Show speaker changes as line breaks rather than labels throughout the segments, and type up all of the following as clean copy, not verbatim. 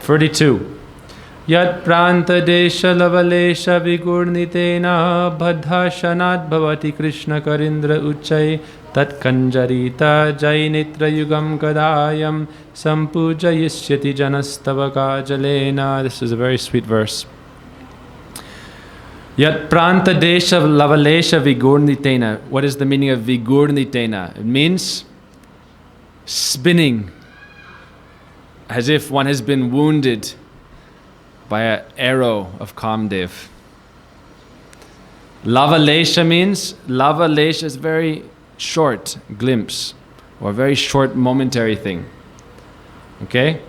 42. Yat pranta desha lavalesha vigurnitena badhashanat bhavati Krishna karindra uchai tat kanjarita jainitra yugam kadayam sampujayishyati janastavaka jalena. This is a very sweet verse. Yat pranta desha lavalesha vigurnitena. What is the meaning of vigurnitena? It means spinning, as if one has been wounded by an arrow of Kamdev. Lavalesha means, lavalesha is very short glimpse, or very short momentary thing. Okay?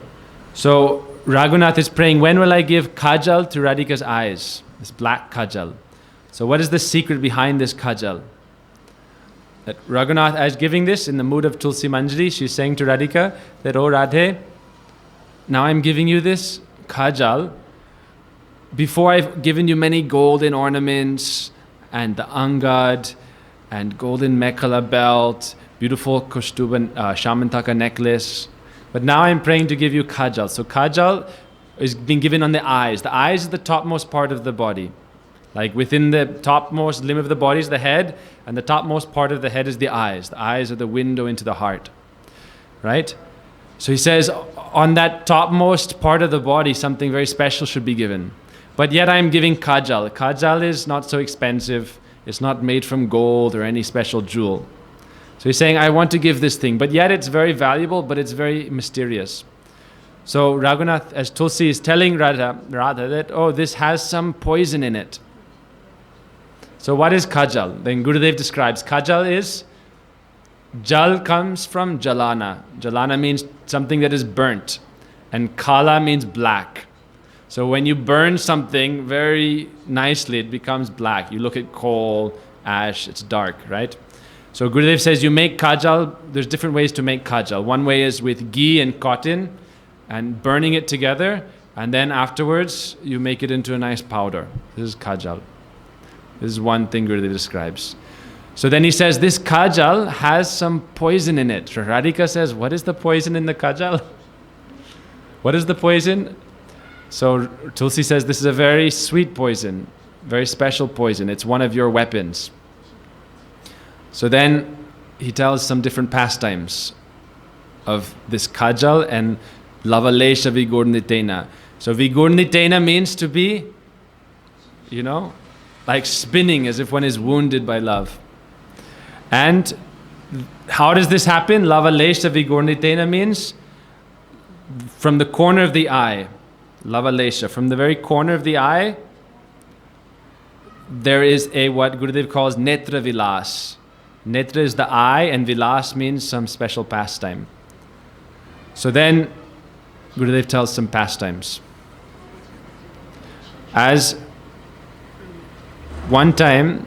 So Raghunath is praying, when will I give kajal to Radhika's eyes? This black kajal. So what is the secret behind this kajal? That Raghunath, as giving this in the mood of Tulsi Manjari, she's saying to Radhika that, oh Radhe, now I'm giving you this kajal. Before I've given you many golden ornaments and the angad and golden mekhala belt, beautiful Kaustuba Shamantaka necklace. But now I'm praying to give you kajal. So kajal is being given on the eyes. The eyes is the topmost part of the body. Like within the topmost limb of the body is the head, and the topmost part of the head is the eyes. The eyes are the window into the heart. Right? So he says, on that topmost part of the body, something very special should be given. But yet I'm giving kajal. Kajal is not so expensive. It's not made from gold or any special jewel. So he's saying, I want to give this thing. But yet it's very valuable, but it's very mysterious. So Raghunath, as Tulsi, is telling Radha that, oh, this has some poison in it. So what is kajal? Then Gurudev describes, kajal is, jal comes from jalana. Jalana means something that is burnt. And kala means black. So when you burn something very nicely, it becomes black. You look at coal, ash, it's dark, right? So Gurudev says you make kajal, there's different ways to make kajal. One way is with ghee and cotton and burning it together, and then afterwards you make it into a nice powder. This is kajal. This is one thing Gurudev describes. So then he says this kajal has some poison in it. Radhika says, what is the poison in the kajal? What is the poison? So Tulsi says this is a very sweet poison, very special poison. It's one of your weapons. So then he tells some different pastimes of this kajal and lavalesha vigurnitena. So vigurnitena means to be, like spinning as if one is wounded by love. And how does this happen? Lavalesha vigurnitena means from the corner of the eye. Lavalesha, from the very corner of the eye, there is what Gurudev calls netra vilas. Netra is the eye, and vilas means some special pastime. So then Gurudev tells some pastimes. As one time,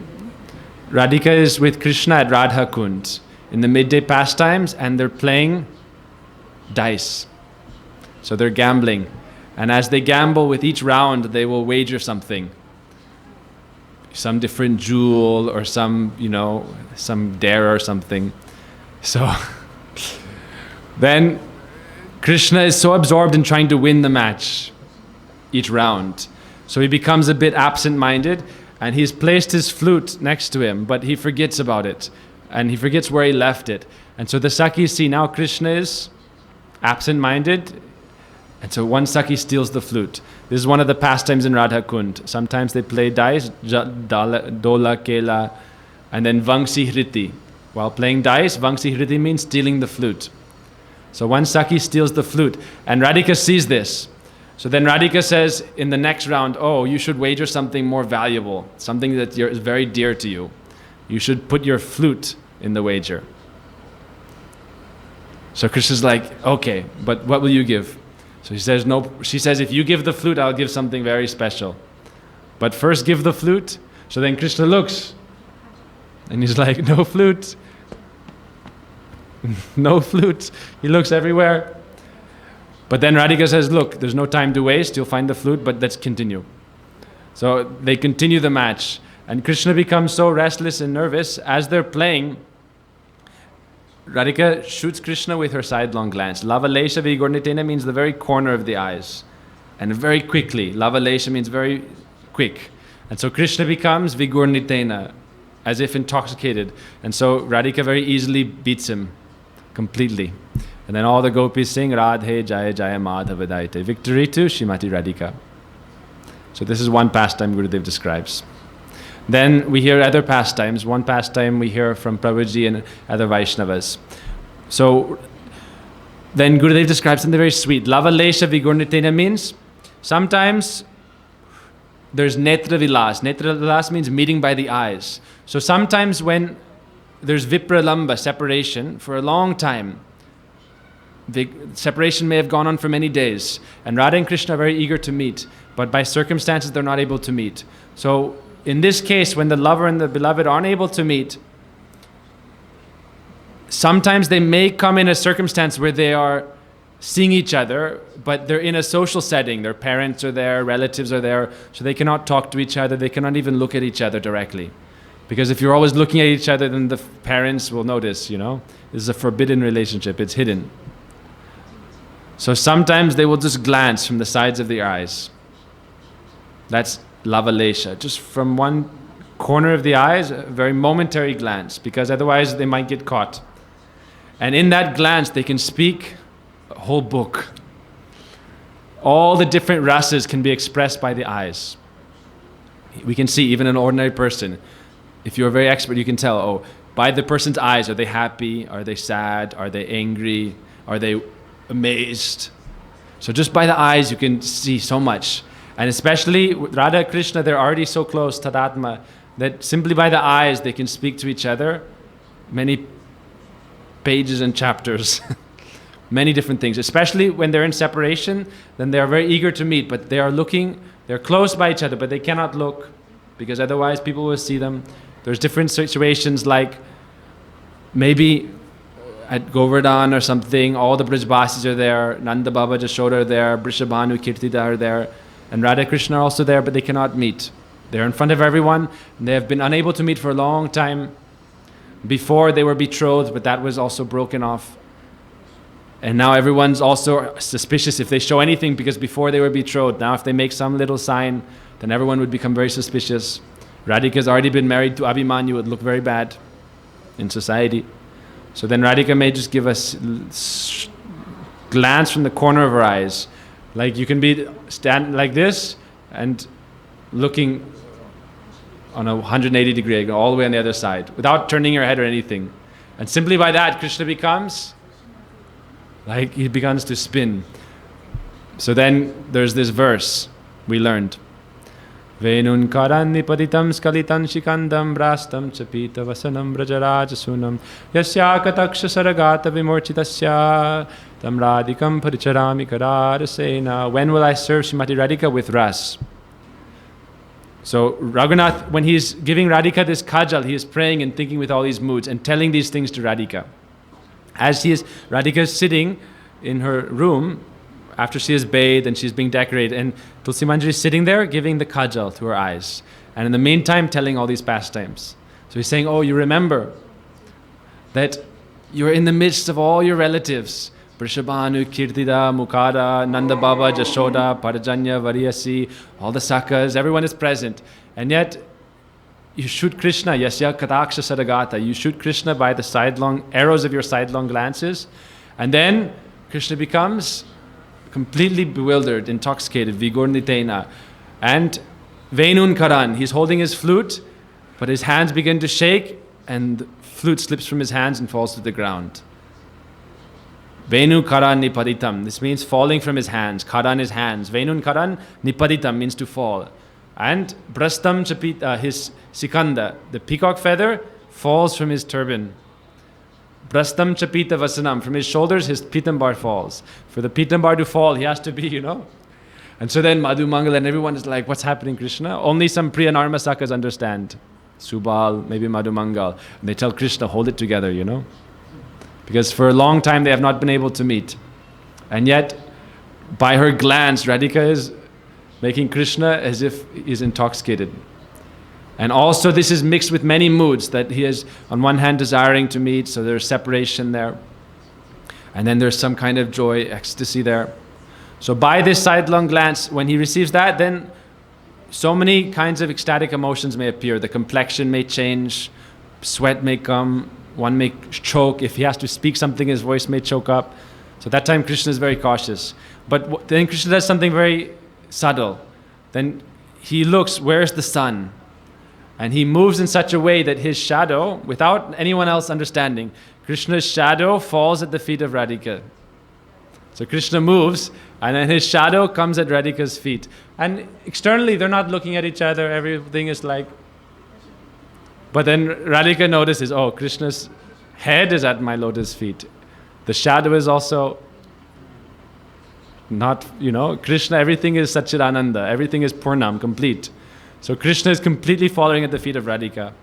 Radhika is with Krishna at Radha Kund in the midday pastimes, and they're playing dice. So they're gambling. And as they gamble with each round, they will wager something. Some different jewel or some dare or something. So then Krishna is so absorbed in trying to win the match each round. So he becomes a bit absent-minded, and he's placed his flute next to him, but he forgets about it. And he forgets where he left it. And so the Sakhis see now Krishna is absent-minded, and so one Sakhi steals the flute. This is one of the pastimes in Radha Kund. Sometimes they play dice, dola, kela, and then vangsi hriti. While playing dice, vangsi hriti means stealing the flute. So one Sakhi steals the flute, and Radhika sees this. So then Radhika says in the next round, oh, you should wager something more valuable, something that is very dear to you. You should put your flute in the wager. So Krishna's like, okay, but what will you give? So he says, no. She says, if you give the flute, I'll give something very special. But first give the flute. So then Krishna looks, and he's like, no flute. No flute. He looks everywhere. But then Radhika says, look, there's no time to waste. You'll find the flute, but let's continue. So they continue the match. And Krishna becomes so restless and nervous as they're playing. Radhika shoots Krishna with her sidelong glance. Lavalesha vigornitena means the very corner of the eyes. and very quickly. Lavalesha means very quick. And so Krishna becomes vigurnitena, as if intoxicated. And so Radhika very easily beats him completely. And then all the gopis sing Radhe Jaya Jaya Madhava Daite. Victory to Srimati Radhika. So this is one pastime Gurudev describes. Then we hear other pastimes. One pastime we hear from Prabhuji and other Vaishnavas. So then Gurudev describes something very sweet. Lavalesha vigurnitena means sometimes there's netra vilas. Netra vilas means meeting by the eyes. So sometimes when there's vipralamba, separation, for a long time, the separation may have gone on for many days, and Radha and Krishna are very eager to meet, but by circumstances they're not able to meet. So in this case, when the lover and the beloved aren't able to meet, sometimes they may come in a circumstance where they are seeing each other, but they're in a social setting. Their parents are there, relatives are there, so they cannot talk to each other, they cannot even look at each other directly. Because if you're always looking at each other, then the parents will notice, this is a forbidden relationship, it's hidden. So sometimes they will just glance from the sides of the eyes. That's lavalesha, just from one corner of the eyes, a very momentary glance, because otherwise they might get caught. And in that glance, they can speak a whole book. All the different rasas can be expressed by the eyes. We can see even an ordinary person. If you're very expert, you can tell, by the person's eyes, are they happy? Are they sad? Are they angry? Are they amazed? So just by the eyes, you can see so much. And especially with Radha and Krishna, they're already so close, Tadatma, that simply by the eyes, they can speak to each other many pages and chapters, many different things. Especially when they're in separation, then they are very eager to meet, but they're close by each other, but they cannot look, because otherwise people will see them. There's different situations, like maybe at Govardhan or something, all the Brijbasis are there, Nanda Baba, Jashoda are there, Brishabhanu, Kirtida are there, and Radha Krishna are also there, but they cannot meet. They're in front of everyone, and they have been unable to meet for a long time. Before they were betrothed, but that was also broken off. And now everyone's also suspicious if they show anything, because before they were betrothed. Now if they make some little sign, then everyone would become very suspicious. Radhika's already been married to Abhimanyu, it would look very bad in society. So then Radhika may just give us glance from the corner of her eyes. Like you can be stand like this and looking on a 180 degree angle, all the way on the other side, without turning your head or anything. And simply by that, Krishna becomes, like he begins to spin. So then there's this verse we learned. Venun karan nipaditam skalitan shikandam brastam chapita vasanam brajaraja sunam yasya kataksha saragata vimorchitasya tam radhikam paricharami kararasena. When will I serve Srimati Radhika with ras? So Raghunath, when he's giving Radhika this kajal, he is praying and thinking with all these moods and telling these things to Radhika. As Radhika is sitting in her room, after she is bathed and she's being decorated, and Tulsi Manjari is sitting there giving the kajal to her eyes. And in the meantime, telling all these pastimes. So he's saying, you remember that you're in the midst of all your relatives. Brishabhanu, Kirtida, Mukada, Nanda Baba, Jashoda, Parajanya, Variyasi, all the Sakas, everyone is present. And yet, you shoot Krishna, Yasya Kataksha Sadagata. You shoot Krishna by the sidelong arrows of your sidelong glances. And then Krishna becomes completely bewildered, intoxicated, vigurnitena. And Venun Karan, he's holding his flute, but his hands begin to shake, and the flute slips from his hands and falls to the ground. Venu Karan Nipaditam, this means falling from his hands. Karan is hands. Venun Karan Nipaditam means to fall. And Brastam Chapita, his sikanda, the peacock feather, falls from his turban. Brastam Chapita Vasanam, from his shoulders his pitambar falls. For the pitambar to fall, he has to be, And so then Madhu Mangal and everyone is like, what's happening, Krishna? Only some Priya Narmasakas understand. Subal, maybe Madhu Mangal. And they tell Krishna, hold it together, Because for a long time they have not been able to meet. And yet, by her glance, Radhika is making Krishna as if he's intoxicated. And also this is mixed with many moods, that he is on one hand desiring to meet, so there's separation there. And then there's some kind of joy, ecstasy there. So by this sidelong glance, when he receives that, then so many kinds of ecstatic emotions may appear. The complexion may change, sweat may come, one may choke. If he has to speak something, his voice may choke up. So that time Krishna is very cautious. But then Krishna does something very subtle. Then he looks, where's the sun? And he moves in such a way that his shadow, without anyone else understanding, Krishna's shadow falls at the feet of Radhika. So Krishna moves, and then his shadow comes at Radhika's feet. And externally, they're not looking at each other. Everything is like... But then Radhika notices, oh, Krishna's head is at my lotus feet. The shadow is also not, Krishna, everything is Satchidananda. Everything is Purnam, complete. So Krishna is completely following at the feet of Radhika.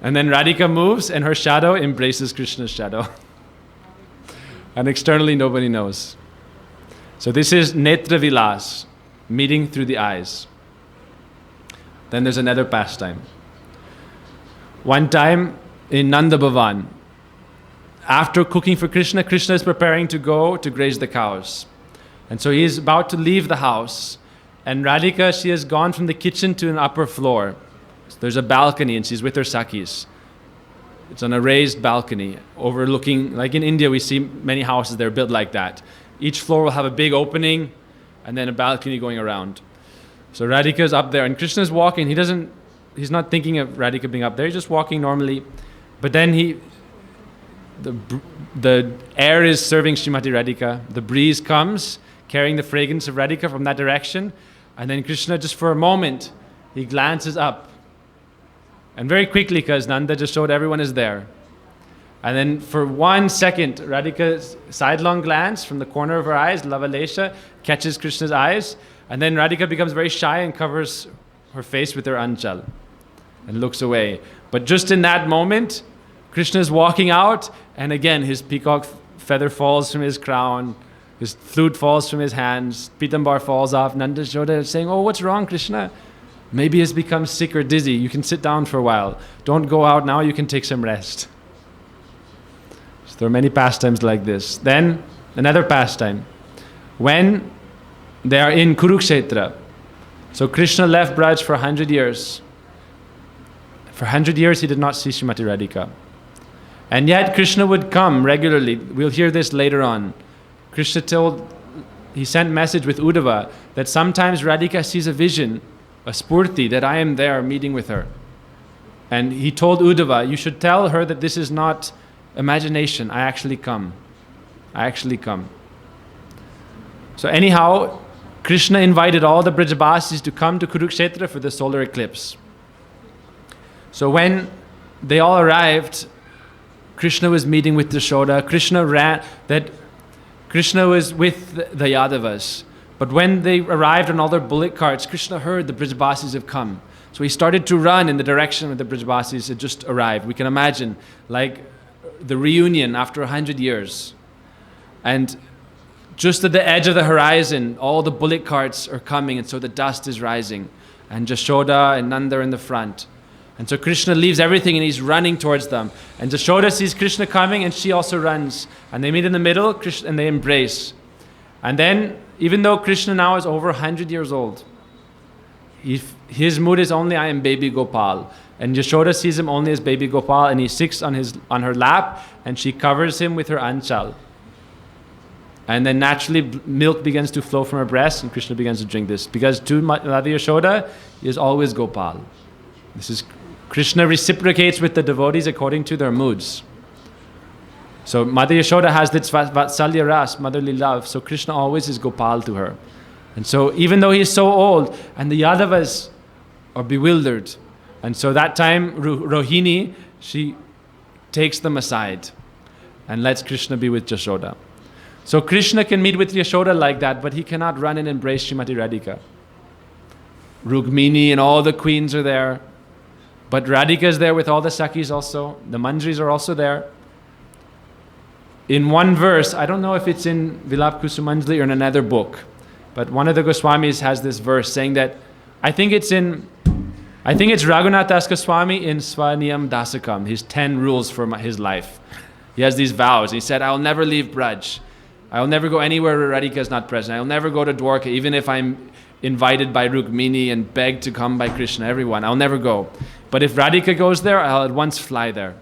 And then Radhika moves and her shadow embraces Krishna's shadow. And externally nobody knows. So this is Netra Vilas, meeting through the eyes. Then there's another pastime. One time in Nanda Bhavan, after cooking for Krishna, Krishna is preparing to go to graze the cows. And so he is about to leave the house. And Radhika, she has gone from the kitchen to an upper floor. So there's a balcony and she's with her Sakhis. It's on a raised balcony overlooking, like in India we see many houses that are built like that. Each floor will have a big opening and then a balcony going around. So Radhika is up there and Krishna is walking. He's not thinking of Radhika being up there. He's just walking normally. But then the air is serving Srimati Radhika. The breeze comes carrying the fragrance of Radhika from that direction. And then Krishna, just for a moment, he glances up. And very quickly, because Nanda just showed everyone is there. And then for 1 second, Radhika's sidelong glance from the corner of her eyes, Lavalesha, catches Krishna's eyes. And then Radhika becomes very shy and covers her face with her anchal and looks away. But just in that moment, Krishna is walking out, and again his peacock feather falls from his crown. His flute falls from his hands, Pitambar falls off. Nanda Yashoda is saying, oh, what's wrong, Krishna? Maybe he's become sick or dizzy. You can sit down for a while. Don't go out now, you can take some rest. So there are many pastimes like this. Then, another pastime. When they are in Kurukshetra. So Krishna left Braj for 100 years. For 100 years he did not see Srimati Radhika. And yet Krishna would come regularly. We'll hear this later on. Krishna he sent message with Uddhava that sometimes Radhika sees a vision, a spurti, that I am there meeting with her. And he told Uddhava, you should tell her that this is not imagination, I actually come. I actually come. So anyhow, Krishna invited all the Brajavasis to come to Kurukshetra for the solar eclipse. So when they all arrived, Krishna was meeting with Yashoda. Krishna was with the Yadavas. But when they arrived on all their bullock carts, Krishna heard the Brajavasis have come. So he started to run in the direction where the Brajavasis had just arrived. We can imagine, like the reunion after 100 years. And just at the edge of the horizon, all the bullock carts are coming, and so the dust is rising. And Yashoda and Nanda are in the front. And so Krishna leaves everything and he's running towards them. And Yashoda sees Krishna coming and she also runs. And they meet in the middle and they embrace. And then, even though Krishna now is over 100 years old, his mood is only, I am baby Gopal. And Yashoda sees him only as baby Gopal, and he sits on her lap and she covers him with her anchal. And then naturally milk begins to flow from her breast and Krishna begins to drink this. Because to Mother Yashoda is always Gopal. This is Krishna reciprocates with the devotees according to their moods. So Mother Yashoda has this Vatsalya Ras, motherly love. So Krishna always is Gopal to her. And so even though he is so old, and the Yadavas are bewildered. And so that time Rohini, she takes them aside and lets Krishna be with Yashoda. So Krishna can meet with Yashoda like that, but he cannot run and embrace Srimati Radhika. Rukmini and all the queens are there. But Radhika is there with all the Sakhis also. The Manjaris are also there. In one verse, I don't know if it's in Vilap Kusumanjali or in another book, but one of the Goswamis has this verse saying that, I think it's Raghunath Das Goswami in Swaniyam Dasakam, his 10 rules for his life. He has these vows. He said, I will never leave Braj. I'll never go anywhere where Radhika is not present. I'll never go to Dwarka, even if I'm invited by Rukmini and begged to come by Krishna, everyone. I'll never go. But if Radhika goes there, I'll at once fly there.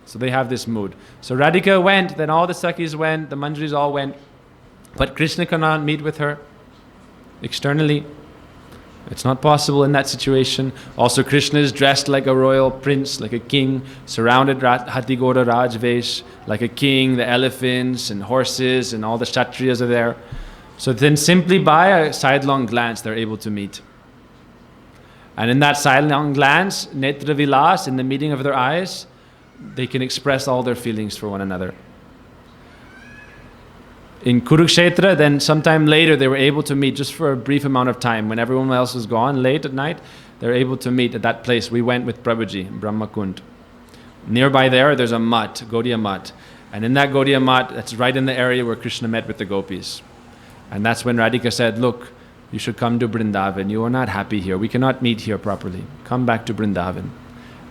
So they have this mood. So Radhika went, then all the Sakhis went, the Manjaris all went. But Krishna cannot meet with her externally. It's not possible in that situation. Also, Krishna is dressed like a royal prince, like a king, surrounded Hatigora Rajvesh, like a king, the elephants and horses and all the Kshatriyas are there. So then simply by a sidelong glance, they're able to meet. And in that sidelong glance, Netra Vilas, in the meeting of their eyes, they can express all their feelings for one another. In Kurukshetra, then sometime later, they were able to meet just for a brief amount of time. When everyone else was gone, late at night, they were able to meet at that place. We went with Prabhuji, Brahmakund. Nearby there's a mutt, Gaudiya mutt. And in that Gaudiya mutt, that's right in the area where Krishna met with the gopis. And that's when Radhika said, look, you should come to Vrindavan. You are not happy here. We cannot meet here properly. Come back to Vrindavan.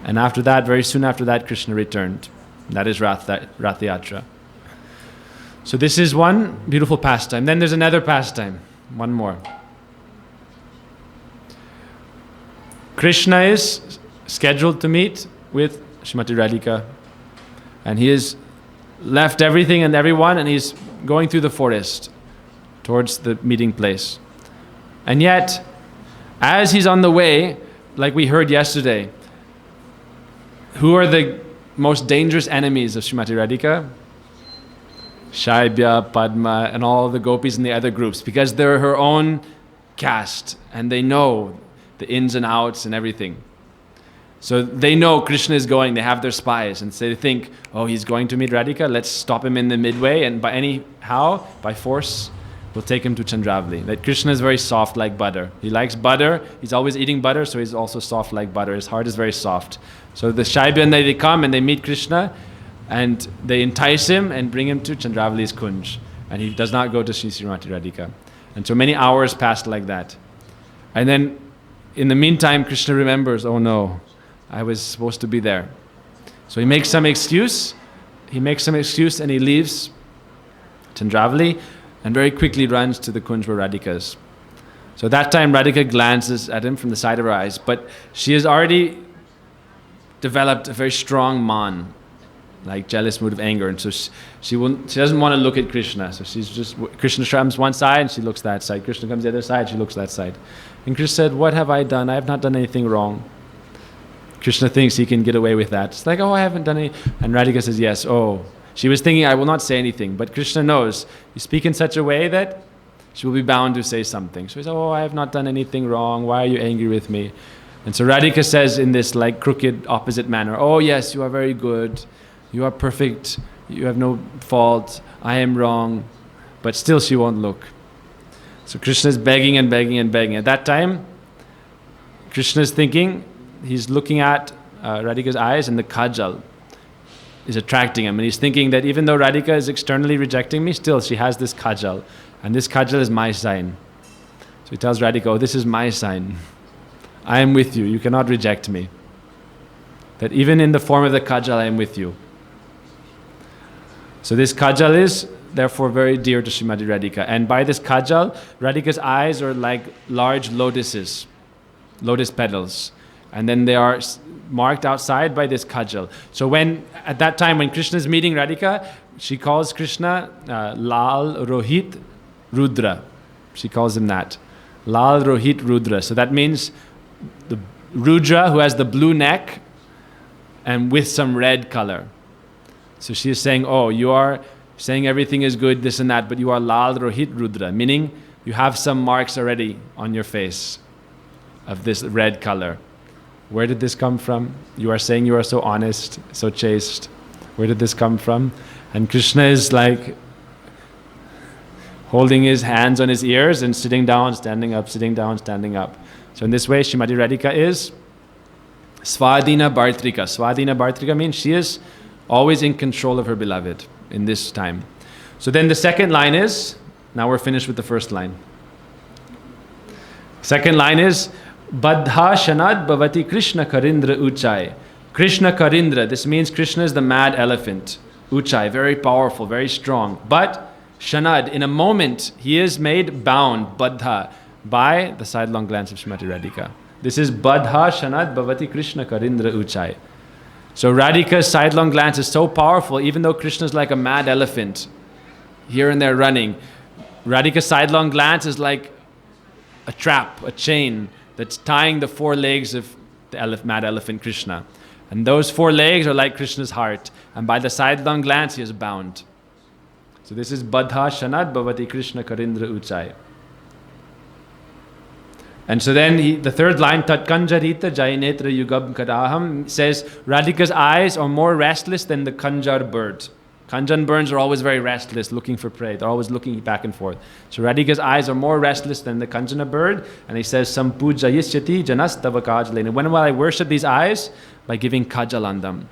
And after that, very soon after that, Krishna returned. That is Rath Yatra. So this is one beautiful pastime. Then there's another pastime. One more. Krishna is scheduled to meet with Srimati Radhika. And he has left everything and everyone and he's going through the forest towards the meeting place. And yet, as he's on the way, like we heard yesterday, who are the most dangerous enemies of Srimati Radhika? Shaibya, Padma, and all the gopis in the other groups, because they're her own caste and they know the ins and outs and everything. So they know Krishna is going, they have their spies, and so they think, oh, he's going to meet Radhika, let's stop him in the midway, and by force, we'll take him to Chandravali. That Krishna is very soft like butter. He likes butter, he's always eating butter, so he's also soft like butter. His heart is very soft. So the Shaibya, they come and they meet Krishna, and they entice him and bring him to Chandravali's Kunj. And he does not go to Srimati Radhika. And so many hours passed like that. And then, in the meantime, Krishna remembers, oh no, I was supposed to be there. So he makes some excuse. And he leaves Chandravali and very quickly runs to the Kunj where Radhika is. So that time Radhika glances at him from the side of her eyes, but she has already developed a very strong man, like jealous mood of anger, and so she doesn't want to look at Krishna. So she's just, Krishna comes one side and she looks that side. Krishna comes the other side, she looks that side. And Krishna said, what have I done? I have not done anything wrong. Krishna thinks he can get away with that. It's like, oh, I haven't done any. And Radhika says, yes, oh. She was thinking, I will not say anything. But Krishna knows, you speak in such a way that she will be bound to say something. So he says, oh, I have not done anything wrong. Why are you angry with me? And so Radhika says in this like crooked opposite manner, oh yes, you are very good. You are perfect. You have no fault. I am wrong. But still she won't look. So Krishna is begging and begging and begging. At that time, Krishna is thinking, he's looking at Radhika's eyes and the kajal is attracting him. And he's thinking that even though Radhika is externally rejecting me, still she has this kajal. And this kajal is my sign. So he tells Radhika, oh, this is my sign. I am with you. You cannot reject me. That even in the form of the kajal, I am with you. So this kajal is therefore very dear to Srimati Radhika. And by this kajal, Radhika's eyes are like large lotuses, lotus petals. And then they are marked outside by this kajal. So at that time when Krishna is meeting Radhika, she calls Krishna Lal Rohit Rudra. She calls him that. Lal Rohit Rudra. So that means the Rudra who has the blue neck and with some red color. So she is saying, oh, you are saying everything is good, this and that, but you are Lal Rohit Rudra, meaning you have some marks already on your face of this red color. Where did this come from? You are saying you are so honest, so chaste. Where did this come from? And Krishna is like holding his hands on his ears and sitting down, standing up, sitting down, standing up. So in this way, Srimati Radhika is Svadhina Bhartrika. Svadhina Bhartrika means she is always in control of her beloved in this time. So then the second line is, now we're finished with the first line. Second line is, Baddha Shanad Bhavati Krishna Karindra Uchai. Krishna Karindra, this means Krishna is the mad elephant. Uchai, very powerful, very strong. But Shanad, in a moment, he is made bound, Baddha, by the sidelong glance of Srimati Radhika. This is Baddha Shanad Bhavati Krishna Karindra Uchai. So Radhika's sidelong glance is so powerful, even though Krishna is like a mad elephant, here and there running. Radhika's sidelong glance is like a trap, a chain that's tying the four legs of the mad elephant Krishna. And those four legs are like Krishna's heart. And by the sidelong glance, he is bound. So this is Baddha Shanad Bhavati Krishna Karindra Uchai. And so then the third line, Tat Kanjarita Jainetra Yugam Kadaham, says Radhika's eyes are more restless than the Kanjar bird. Kanjan birds are always very restless, looking for prey. They're always looking back and forth. So Radhika's eyes are more restless than the Kanjana bird. And he says, Sampuja Yisyati Janas Tava Kajalena. When will I worship these eyes? By giving kajal on them.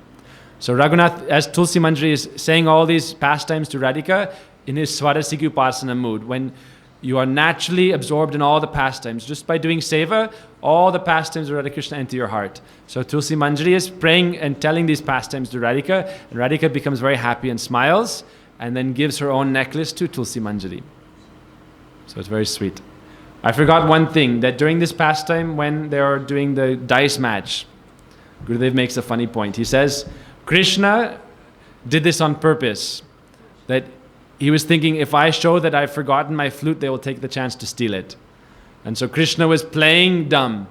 So Raghunath, as Tulsi Manjari is saying all these pastimes to Radhika in his Swarasiki Upasana mood, when you are naturally absorbed in all the pastimes, just by doing seva, all the pastimes of Radha Krishna enter your heart. So Tulsi Manjari is praying and telling these pastimes to Radhika, and Radhika becomes very happy and smiles, and then gives her own necklace to Tulsi Manjari. So it's very sweet. I forgot one thing, that during this pastime, when they are doing the dice match, Gurudev makes a funny point. He says, Krishna did this on purpose, that he was thinking, if I show that I've forgotten my flute, they will take the chance to steal it. And so Krishna was playing dumb.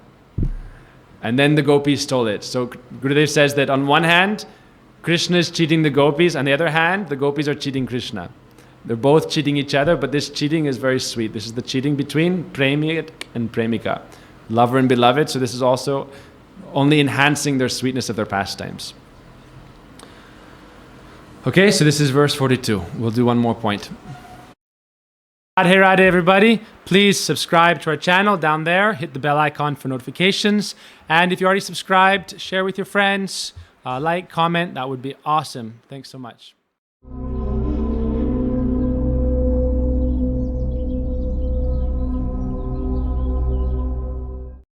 And then the gopis stole it. So Gurudev says that on one hand, Krishna is cheating the gopis. On the other hand, the gopis are cheating Krishna. They're both cheating each other, but this cheating is very sweet. This is the cheating between Premik and Premika. Lover and beloved. So this is also only enhancing their sweetness of their pastimes. Okay, so this is verse 42. We'll do one more point. Radhe Radhe everybody. Please subscribe to our channel down there. Hit the bell icon for notifications. And if you already subscribed, share with your friends. Like, comment. That would be awesome. Thanks so much.